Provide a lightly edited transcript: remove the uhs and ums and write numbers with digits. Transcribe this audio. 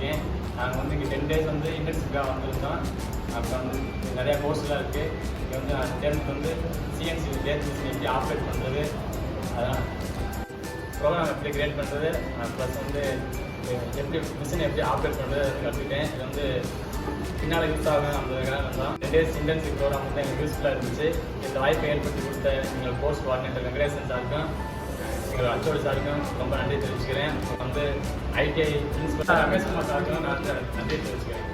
இருக்கேன். நாங்கள் வந்து இங்கே 10 டேஸ் வந்து இன்டர்ன்ஷிப்காக வந்திருக்கோம். அப்புறம் வந்து நிறையா கோர்ஸ்லாம் இருக்குது. இங்கே வந்து 10th வந்து சிஎன்சி லேத் மிஷின் எப்படி ஆப்ரேட் பண்ணுறது, அதான் ப்ரோக்ராம் எப்படி கிரியேட் பண்ணுறது, ப்ளஸ் வந்து எப்படி மிஷினை எப்படி ஆப்ரேட் பண்ணுறது கற்றுக்கிட்டேன். இது வந்து பின்னால் யூஸ் ஆகும் அப்படின்றதுக்காக தான் 10 டேஸ் இன்டர்ன்ஷிப் ப்ரோக்ராம் வந்து எங்களுக்கு யூஸ்ஃபுல்லாக இருந்துச்சு. இந்த வாய்ப்பை ஏற்படுத்தி கொடுத்த எங்கள் கோர்ஸ் கோஆர்டினேட்டர் வெங்கடேசன் சாருக்கும் எங்கள் அச்சோடு சாருக்கும் ரொம்ப நன்றி தெரிவிச்சுக்கிறேன். வந்து ஐடிஐ பிரின்சிபல் ரமேஷ் குமார் சாருக்கும் நான் நன்றி தெரிவிச்சுக்கிறேன்.